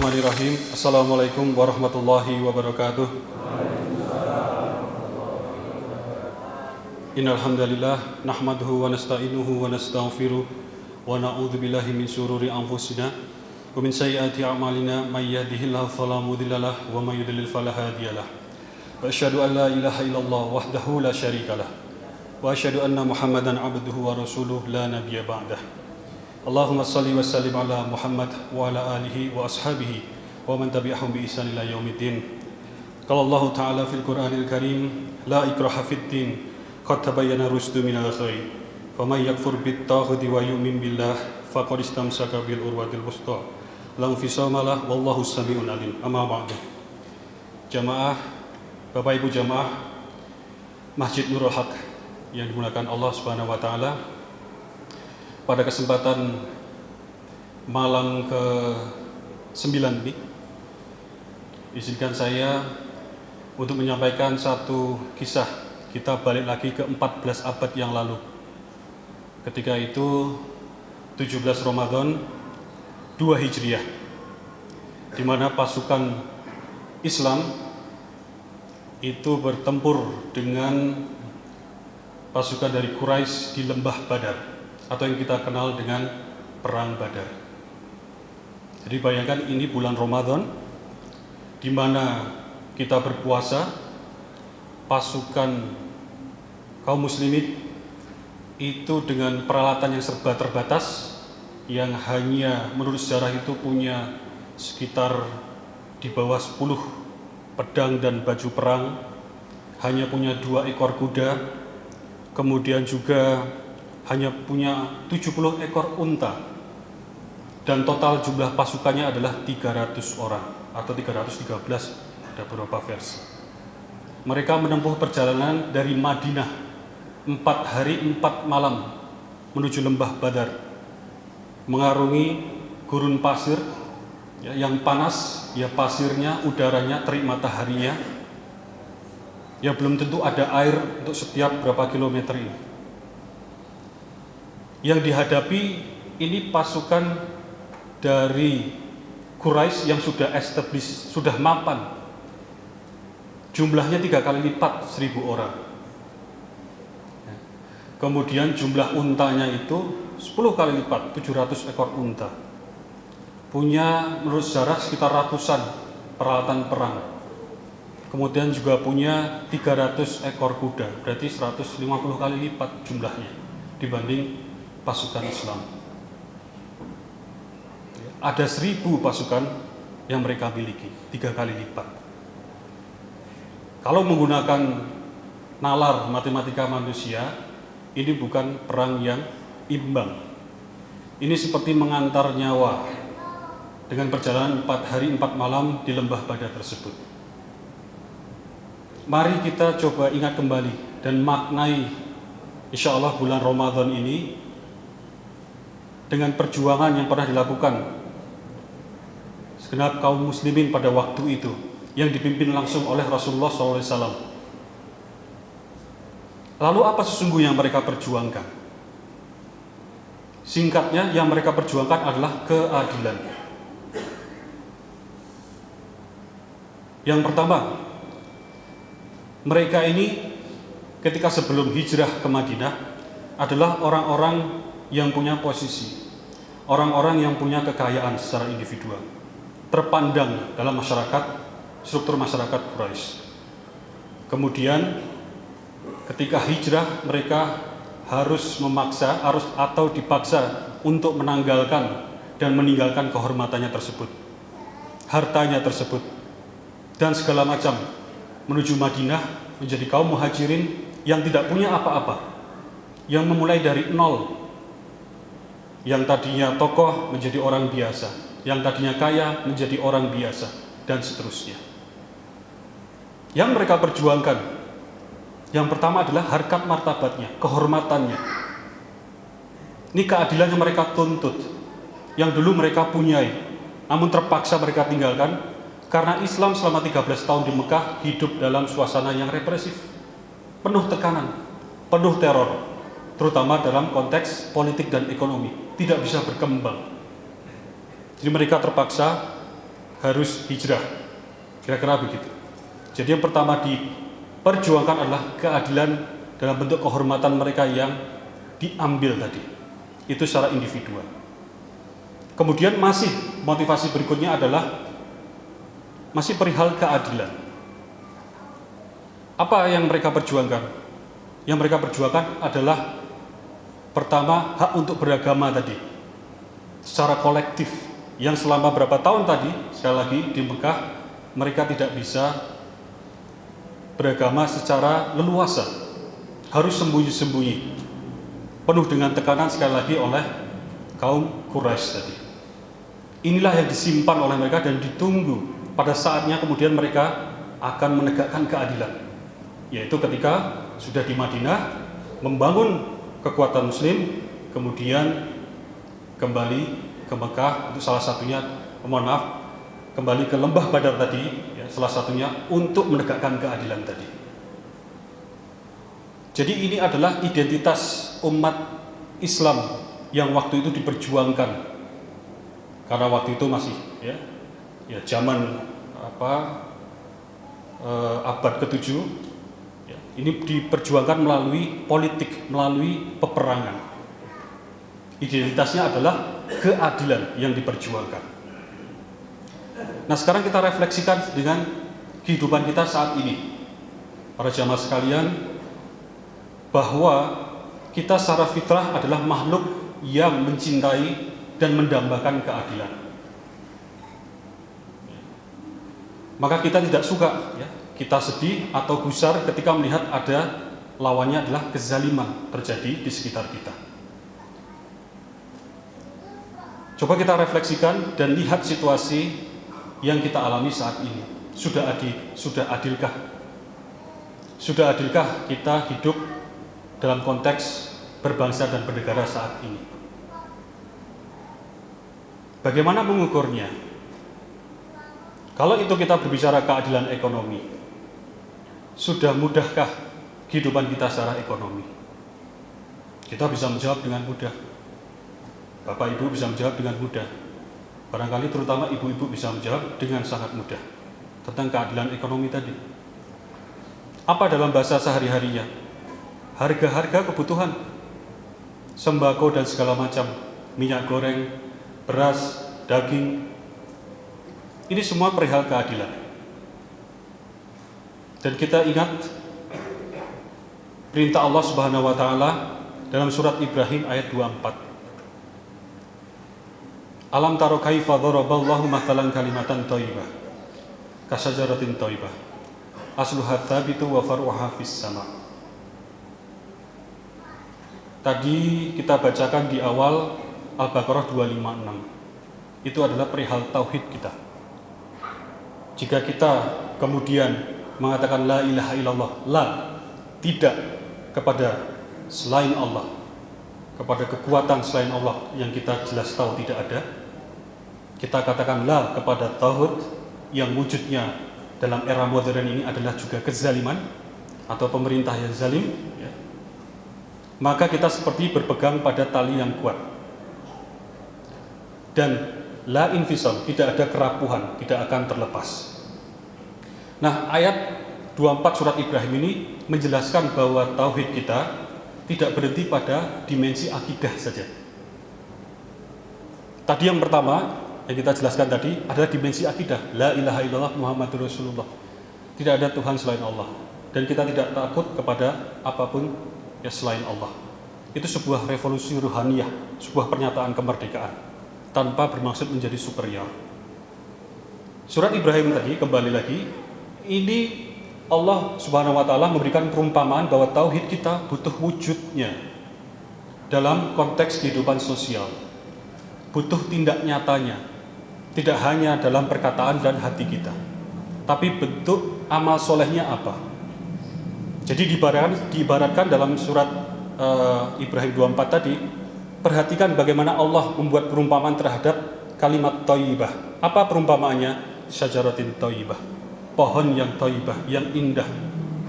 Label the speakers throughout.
Speaker 1: Bismillahirrahmanirrahim. Assalamualaikum warahmatullahi wabarakatuh. Innal hamdalillah nahmaduhu wa nasta'inuhu wa nastaghfiruh wa na'udzu billahi min shururi anfusina wa min sayyiati a'malina may yahdihillahu fala mudhillalah wa may yudlil fala hadiyalah. Wa asyhadu an la ilaha illallah wahdahu la syarikalah wa asyhadu anna Muhammadan 'abduhu wa rasuluh la nabiyya ba'dah. Allahumma salli wa sallim ala Muhammad wa ala alihi wa ashabihi wa man tabi'ahum bi ihsan ila yaumiddin. Qala Allah Ta'ala fil Qur'anil Karim, la ikraha fid din, qad tabayyana rusdu minal ghayy. Faman yakfur bit taghuti wa yu'min billah faqad istamsaka bil urwatil wuthqa. La infisama lah wallahu samii'un alim. Amma ba'du. Jamaah, Bapak Ibu jamaah Masjid Nurul Haq yang dimuliakan Allah Subhanahu wa taala. Pada kesempatan malam ke-9 ini, izinkan saya untuk menyampaikan satu kisah. Kita balik lagi ke 14 abad yang lalu. Ketika itu 17 Ramadan 2 Hijriah, di mana pasukan Islam itu bertempur dengan pasukan dari Quraisy di Lembah Badar, atau yang kita kenal dengan Perang Badar. Jadi bayangkan ini bulan Ramadan di mana kita berpuasa, pasukan kaum muslimin itu dengan peralatan yang serba terbatas, yang hanya menurut sejarah itu punya sekitar di bawah 10 pedang dan baju perang, hanya punya 2 ekor kuda, kemudian juga hanya punya 70 ekor unta, dan total jumlah pasukannya adalah 300 orang atau 313, ada beberapa versi. Mereka menempuh perjalanan dari Madinah 4 hari 4 malam menuju Lembah Badar, mengarungi gurun pasir yang panas, ya pasirnya, udaranya, terik mataharinya, ya belum tentu ada air untuk setiap berapa kilometer ini. Yang dihadapi ini pasukan dari Quraisy yang sudah established, sudah mapan. Jumlahnya 3 kali lipat 1000 orang. Kemudian jumlah untanya itu 10 kali lipat, 700 ekor unta. Punya menurut sejarah sekitar ratusan peralatan perang. Kemudian juga punya 300 ekor kuda, berarti 150 kali lipat jumlahnya dibanding pasukan Islam. Ada 1000 pasukan yang mereka miliki, 3 kali lipat. Kalau menggunakan nalar matematika manusia, ini bukan perang yang imbang. Ini seperti mengantar nyawa dengan perjalanan 4 hari 4 malam di Lembah Badar tersebut. Mari kita coba ingat kembali dan maknai insya Allah bulan Ramadan ini dengan perjuangan yang pernah dilakukan segenap kaum muslimin pada waktu itu, yang dipimpin langsung oleh Rasulullah SAW. Lalu apa sesungguhnya yang mereka perjuangkan? Singkatnya, yang mereka perjuangkan adalah keadilan. Yang pertama, mereka ini ketika sebelum hijrah ke Madinah adalah orang-orang yang punya posisi, orang-orang yang punya kekayaan secara individual, terpandang dalam masyarakat, struktur masyarakat Quraisy. Kemudian ketika hijrah mereka harus dipaksa untuk menanggalkan dan meninggalkan kehormatannya tersebut, hartanya tersebut, dan segala macam, menuju Madinah menjadi kaum muhajirin yang tidak punya apa-apa, yang memulai dari nol. Yang tadinya tokoh menjadi orang biasa, yang tadinya kaya menjadi orang biasa, dan seterusnya. Yang mereka perjuangkan, yang pertama adalah harkat martabatnya, kehormatannya. Ini keadilan yang mereka tuntut, yang dulu mereka punyai, namun terpaksa mereka tinggalkan, karena Islam selama 13 tahun di Mekah hidup dalam suasana yang represif, penuh tekanan, penuh teror, terutama dalam konteks politik dan ekonomi, tidak bisa berkembang. Jadi mereka terpaksa harus hijrah. Kira-kira begitu. Jadi yang pertama diperjuangkan adalah keadilan dalam bentuk kehormatan mereka yang diambil tadi. Itu secara individual. Kemudian masih motivasi berikutnya adalah masih perihal keadilan. Apa yang mereka perjuangkan? Yang mereka perjuangkan adalah pertama, hak untuk beragama tadi secara kolektif, yang selama berapa tahun tadi, sekali lagi di Mekah mereka tidak bisa beragama secara leluasa, harus sembunyi-sembunyi, penuh dengan tekanan sekali lagi oleh kaum Quraisy tadi. Inilah yang disimpan oleh mereka dan ditunggu pada saatnya kemudian mereka akan menegakkan keadilan, yaitu ketika sudah di Madinah membangun kekuatan Muslim, kemudian kembali ke Mekah untuk salah satunya, kembali ke lembah Badar tadi, ya, salah satunya untuk menegakkan keadilan tadi. Jadi ini adalah identitas umat Islam yang waktu itu diperjuangkan, karena waktu itu masih ya zaman abad ke-7, ya, ini diperjuangkan melalui politik, melalui peperangan. Identitasnya adalah keadilan yang diperjuangkan. Nah, sekarang kita refleksikan dengan kehidupan kita saat ini, para jamaah sekalian, bahwa kita secara fitrah adalah makhluk yang mencintai dan mendambakan keadilan. Maka kita tidak suka, ya, kita sedih atau gusar ketika melihat ada lawannya adalah kezaliman terjadi di sekitar kita. Coba kita refleksikan dan lihat situasi yang kita alami saat ini. Sudah adilkah? Sudah adilkah kita hidup dalam konteks berbangsa dan bernegara saat ini? Bagaimana mengukurnya? Kalau itu kita berbicara keadilan ekonomi, sudah mudahkah kehidupan kita secara ekonomi? Kita bisa menjawab dengan mudah. Bapak Ibu bisa menjawab dengan mudah. Barangkali terutama ibu-ibu bisa menjawab dengan sangat mudah tentang keadilan ekonomi tadi. Apa dalam bahasa sehari-harinya? Harga-harga kebutuhan, sembako dan segala macam, minyak goreng, beras, daging, ini semua perihal keadilan. Dan kita ingat perintah Allah Subhanahu wa taala dalam surat Ibrahim ayat 24. Alam taro kaifa daraballahu mathalan kalimatan thayyibah kasajaratin thayyibah asluha tsabitu wa far'uha fis sama. Tadi kita bacakan di awal Al-Baqarah 256. Itu adalah perihal tauhid kita. Jika kita kemudian mengatakan la ilaha illallah, la, tidak kepada selain Allah, kepada kekuatan selain Allah yang kita jelas tahu tidak ada, kita katakan la kepada tauhid yang wujudnya dalam era modern ini adalah juga kezaliman atau pemerintah yang zalim, ya, maka kita seperti berpegang pada tali yang kuat. Dan la infisal, tidak ada kerapuhan, tidak akan terlepas. Nah, ayat 24 surat Ibrahim ini menjelaskan bahwa tauhid kita tidak berhenti pada dimensi akidah saja. Tadi yang pertama yang kita jelaskan tadi adalah dimensi akidah, la ilaha illallah Muhammadur Rasulullah. Tidak ada Tuhan selain Allah, dan kita tidak takut kepada apapun ya selain Allah. Itu sebuah revolusi ruhaniyah, sebuah pernyataan kemerdekaan tanpa bermaksud menjadi superior. Surat Ibrahim tadi, kembali lagi, ini Allah Subhanahu wa taala memberikan perumpamaan bahwa tauhid kita butuh wujudnya dalam konteks kehidupan sosial. Butuh tindak nyatanya. Tidak hanya dalam perkataan dan hati kita, tapi bentuk amal solehnya apa. Jadi diibaratkan dalam surat Ibrahim 24 tadi, perhatikan bagaimana Allah membuat perumpamaan terhadap kalimat thayyibah. Apa perumpamaannya? Syajaratin thayyibah, pohon yang thayyibah, yang indah.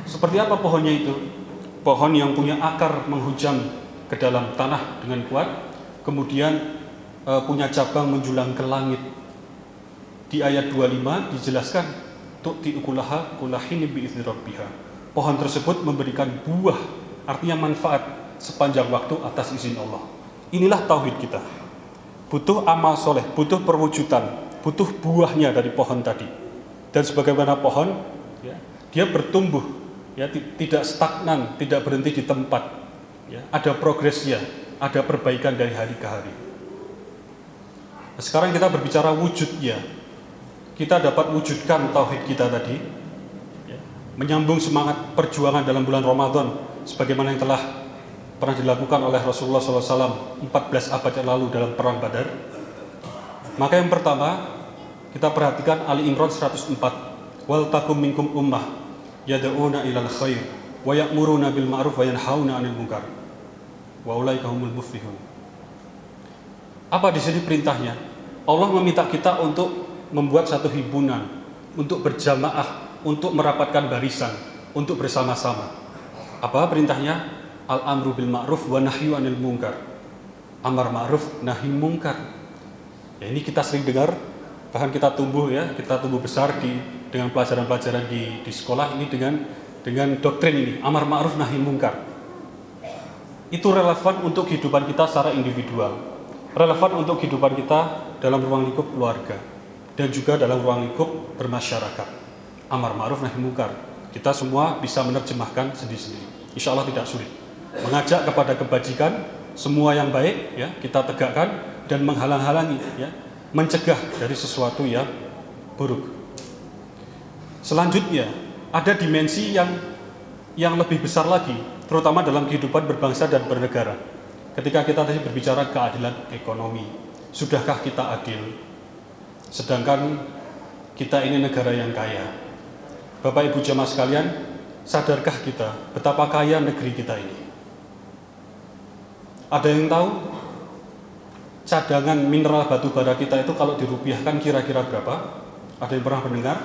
Speaker 1: Seperti apa pohonnya itu? Pohon yang punya akar menghujam ke dalam tanah dengan kuat, kemudian punya cabang menjulang ke langit. Di ayat 25 dijelaskan tu'ti ukulaha kulahini bi'izni rabbiha. Pohon tersebut memberikan buah, artinya manfaat sepanjang waktu atas izin Allah. Inilah tauhid kita. Butuh amal soleh, butuh perwujudan, butuh buahnya dari pohon tadi. Dan sebagaimana pohon, ya, dia bertumbuh, ya, tidak stagnan, tidak berhenti di tempat. Ya, ada progresnya, ada perbaikan dari hari ke hari. Nah, sekarang kita berbicara wujudnya. Kita dapat wujudkan tauhid kita tadi, ya, menyambung semangat perjuangan dalam bulan Ramadan sebagaimana yang telah pernah dilakukan oleh Rasulullah SAW 14 abad yang lalu dalam perang Badar. Maka yang pertama kita perhatikan Ali Imran 104, wal takum minkum ummah yad'una ilal khair wa ya'muruna bil ma'ruf wa yanhauna 'anil munkar wa ulaika humul muflihun. Apa di sini perintahnya? Allah meminta kita untuk membuat satu himpunan, untuk berjamaah, untuk merapatkan barisan, untuk bersama-sama. Apa perintahnya? Al-amru bil ma'ruf wa nahyu 'anil munkar. Amar ma'ruf, nahi munkar. Ya, ini kita sering dengar, bahkan kita tumbuh, ya, kita tumbuh besar dengan pelajaran-pelajaran di sekolah ini dengan doktrin ini, amar ma'ruf nahi munkar. Itu relevan untuk kehidupan kita secara individual, relevan untuk kehidupan kita dalam ruang lingkup keluarga, dan juga dalam ruang lingkup bermasyarakat. Amar ma'ruf nahi munkar, kita semua bisa menerjemahkan sendiri-sendiri. Insya Allah tidak sulit. Mengajak kepada kebajikan, semua yang baik, ya, kita tegakkan, dan menghalang-halangi, ya, mencegah dari sesuatu yang buruk. Selanjutnya ada dimensi yang lebih besar lagi, terutama dalam kehidupan berbangsa dan bernegara. Ketika kita tadi berbicara keadilan ekonomi, sudahkah kita adil? Sedangkan kita ini negara yang kaya. Bapak Ibu jemaah sekalian, sadarkah kita betapa kaya negeri kita ini? Ada yang tahu cadangan mineral batu bara kita itu kalau dirupiahkan kira-kira berapa? Ada yang pernah mendengar?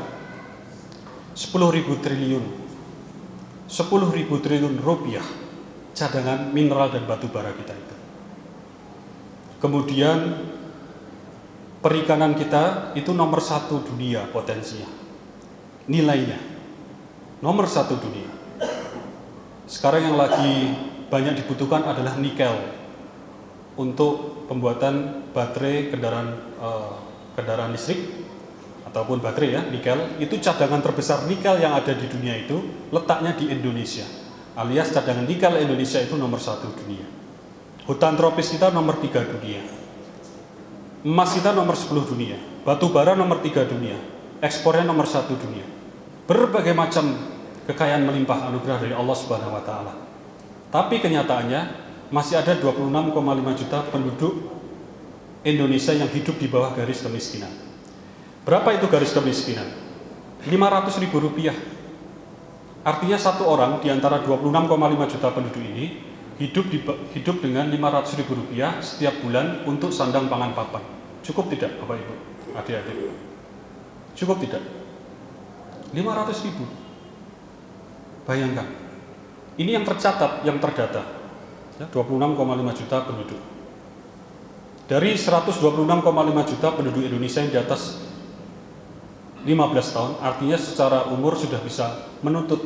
Speaker 1: 10.000 triliun. 10.000 triliun rupiah cadangan mineral dan batu bara kita itu. Kemudian perikanan kita itu nomor 1 dunia potensinya, nilainya nomor 1 dunia. Sekarang yang lagi banyak dibutuhkan adalah nikel untuk pembuatan baterai kendaraan listrik ataupun baterai, ya, nikel. Itu cadangan terbesar nikel yang ada di dunia itu letaknya di Indonesia, alias cadangan nikel Indonesia itu nomor 1 dunia. Hutan tropis kita nomor 3 dunia. Emas kita nomor 10 dunia, batu bara nomor 3 dunia, ekspornya nomor 1 dunia. Berbagai macam kekayaan melimpah anugerah dari Allah Subhanahu wa taala. Tapi kenyataannya masih ada 26,5 juta penduduk Indonesia yang hidup di bawah garis kemiskinan. Berapa itu garis kemiskinan? 500.000 rupiah. Artinya satu orang di antara 26,5 juta penduduk ini hidup dengan 500.000 rupiah setiap bulan untuk sandang pangan papan. Cukup tidak, Bapak Ibu, adik-adik? Cukup tidak? 500.000. Bayangkan. Ini yang tercatat, yang terdata, ya, 26,5 juta penduduk. Dari 126,5 juta penduduk Indonesia yang di atas 15 tahun, artinya secara umur sudah bisa menuntut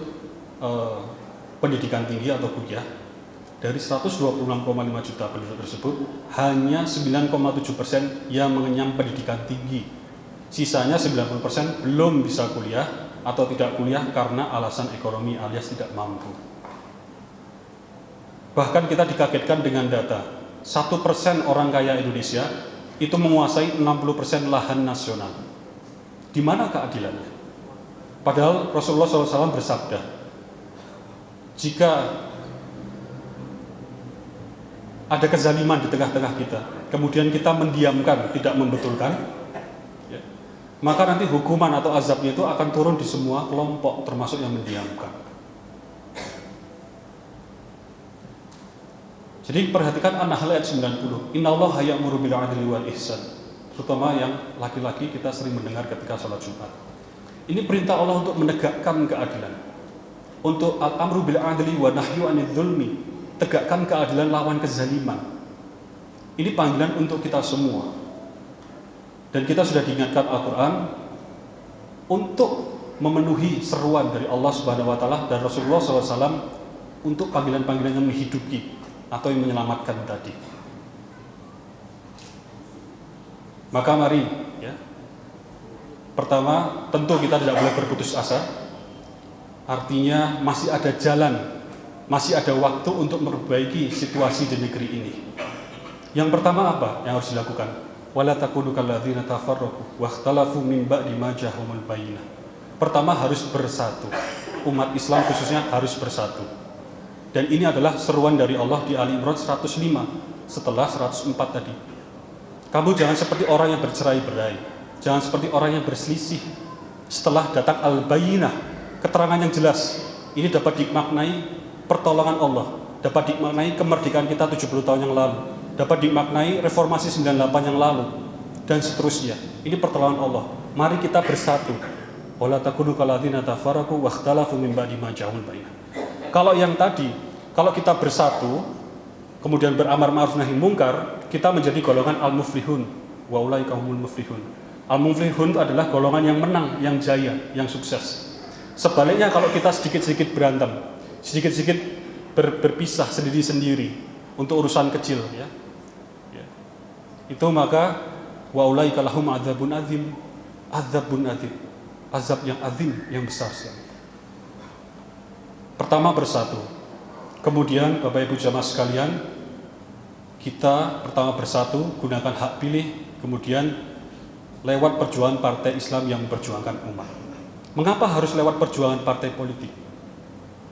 Speaker 1: pendidikan tinggi atau kuliah. Dari 126,5 juta penduduk tersebut, hanya 9,7% yang mengenyam pendidikan tinggi. Sisanya 90% belum bisa kuliah atau tidak kuliah karena alasan ekonomi alias tidak mampu. Bahkan kita dikagetkan dengan data, 1% orang kaya Indonesia itu menguasai 60% lahan nasional. Di mana keadilannya? Padahal Rasulullah SAW bersabda, jika ada kezaliman di tengah-tengah kita, kemudian kita mendiamkan, tidak membetulkan, ya, maka nanti hukuman atau azabnya itu akan turun di semua kelompok, termasuk yang mendiamkan. Jadi perhatikan An-Nahl ayat 90, Innallaha ya'muru bil 'adli wal ihsan. Terutama yang laki-laki kita sering mendengar ketika sholat Jumat. Ini perintah Allah untuk menegakkan keadilan. Untuk al-amru bil 'adli wa nahyu 'anil dzulmi, tegakkan keadilan lawan kezaliman. Ini panggilan untuk kita semua. Dan kita sudah diingatkan Al-Quran untuk memenuhi seruan dari Allah Subhanahu wa Ta'ala dan Rasulullah SAW untuk panggilan-panggilan yang menghidupi atau yang menyelamatkan tadi. Maka mari, ya, pertama tentu kita tidak boleh berputus asa. Artinya masih ada jalan, masih ada waktu untuk memperbaiki situasi di negeri ini. Yang pertama apa yang harus dilakukan? Wala takunu kalladzina tafarraqu wakhtalafu min ba'di ma ja'ahumul bayyinah. Pertama harus bersatu. Umat Islam khususnya harus bersatu. Dan ini adalah seruan dari Allah di Ali Imran 105 setelah 104 tadi. Kamu jangan seperti orang yang bercerai-berai, jangan seperti orang yang berselisih. Setelah datang al-bayyinah, keterangan yang jelas, ini dapat dimaknai pertolongan Allah, dapat dimaknai kemerdekaan kita 70 tahun yang lalu, dapat dimaknai reformasi 98 yang lalu, dan seterusnya. Ini pertolongan Allah. Mari kita bersatu. Wala takunu kalladzina tafarraqu wakhtalafu min ba'di ma ja'ahumul bayyinah. Kalau yang tadi, kalau kita bersatu, kemudian beramar ma'ruf nahi mungkar, kita menjadi golongan al-muflihun. Wa ulaika humul muflihun. Al-muflihun adalah golongan yang menang, yang jaya, yang sukses. Sebaliknya kalau kita sedikit-sedikit berantem, sedikit-sedikit berpisah sendiri-sendiri untuk urusan kecil, ya, itu maka wa ulaika lahum adzabun adzim, azab yang azim, yang besar sekali. Pertama bersatu. Kemudian Bapak Ibu jamaah sekalian, kita pertama bersatu, gunakan hak pilih, kemudian lewat perjuangan partai Islam yang memperjuangkan umat. Mengapa harus lewat perjuangan partai politik?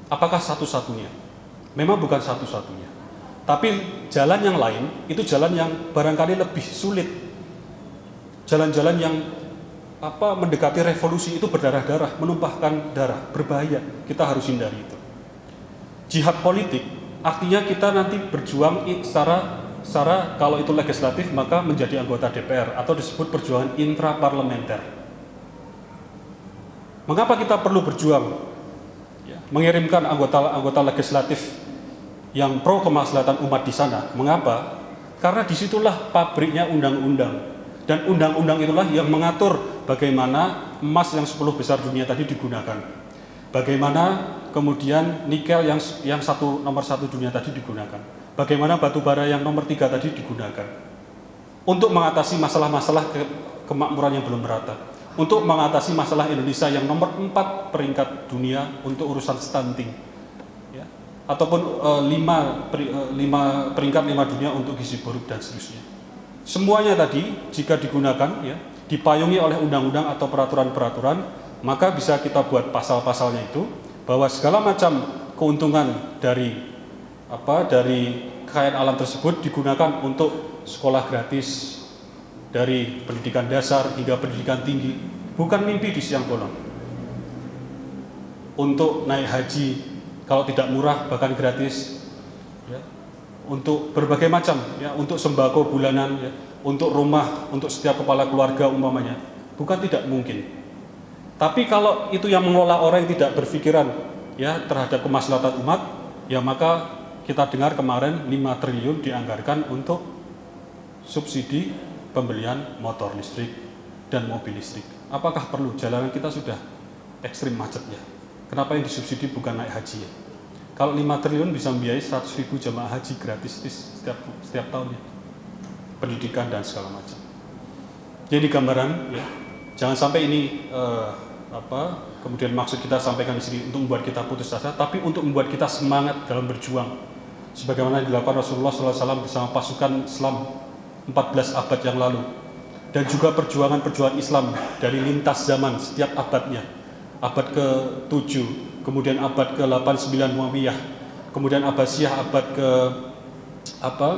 Speaker 1: Apakah satu-satunya? Memang bukan satu-satunya. Tapi jalan yang lain, itu jalan yang barangkali lebih sulit. Jalan-jalan yang mendekati revolusi itu berdarah-darah, menumpahkan darah, berbahaya. Kita harus hindari itu. Jihad politik artinya kita nanti berjuang secara kalau itu legislatif maka menjadi anggota DPR atau disebut perjuangan intraparlementer. Mengapa kita perlu berjuang? Ya, mengirimkan anggota legislatif yang pro kemaslahatan umat di sana. Mengapa? Karena disitulah pabriknya undang-undang. Dan undang-undang itulah yang mengatur bagaimana emas yang 10 besar dunia tadi digunakan. Bagaimana kemudian nikel yang nomor satu dunia tadi digunakan. Bagaimana batu bara yang nomor 3 tadi digunakan. Untuk mengatasi masalah-masalah kemakmuran yang belum merata. Untuk mengatasi masalah Indonesia yang nomor 4 peringkat dunia untuk urusan stunting. Ya. Ataupun peringkat 5 dunia untuk gizi buruk dan seterusnya. Semuanya tadi jika digunakan, ya, dipayungi oleh undang-undang atau peraturan-peraturan, maka bisa kita buat pasal-pasalnya itu bahwa segala macam keuntungan dari kekayaan alam tersebut digunakan untuk sekolah gratis dari pendidikan dasar hingga pendidikan tinggi, bukan mimpi di siang bolong. Untuk naik haji kalau tidak murah bahkan gratis, ya. Untuk berbagai macam, ya, untuk sembako bulanan, ya, untuk rumah, untuk setiap kepala keluarga umpamanya, bukan tidak mungkin. Tapi kalau itu yang mengelola orang yang tidak berpikiran, ya, terhadap kemaslahatan umat, ya maka kita dengar kemarin 5 triliun dianggarkan untuk subsidi pembelian motor listrik dan mobil listrik. Apakah perlu? Jalanan kita sudah ekstrim macetnya. Kenapa yang disubsidi bukan naik haji, ya? Kalau 5 triliun bisa membiayai 100.000 jemaah haji gratis setiap tahunnya, pendidikan dan segala macam. Jadi gambaran, ya, jangan sampai ini kemudian maksud kita sampaikan di sini untuk membuat kita putus asa, tapi untuk membuat kita semangat dalam berjuang, sebagaimana dilakukan Rasulullah SAW bersama pasukan Islam 14 abad yang lalu, dan juga perjuangan Islam dari lintas zaman setiap abadnya, abad ke-7, kemudian abad ke-8-9 Muawiyah, kemudian Abbasiyah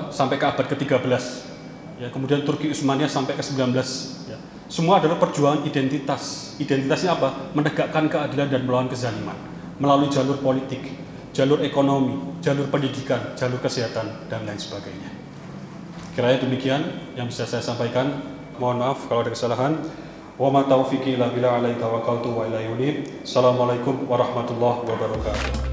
Speaker 1: sampai ke abad ke-13, ya, kemudian Turki Utsmaniyah sampai ke-19, ya. Semua adalah perjuangan identitas. Identitasnya apa? Menegakkan keadilan dan melawan kezaliman melalui jalur politik, jalur ekonomi, jalur pendidikan, jalur kesehatan dan lain sebagainya. Kiranya demikian yang bisa saya sampaikan. Mohon maaf kalau ada kesalahan. Wa ma taufiqi illa billah alaihi tawakkaltu wa ilaihi unib. Assalamualaikum warahmatullahi wabarakatuh.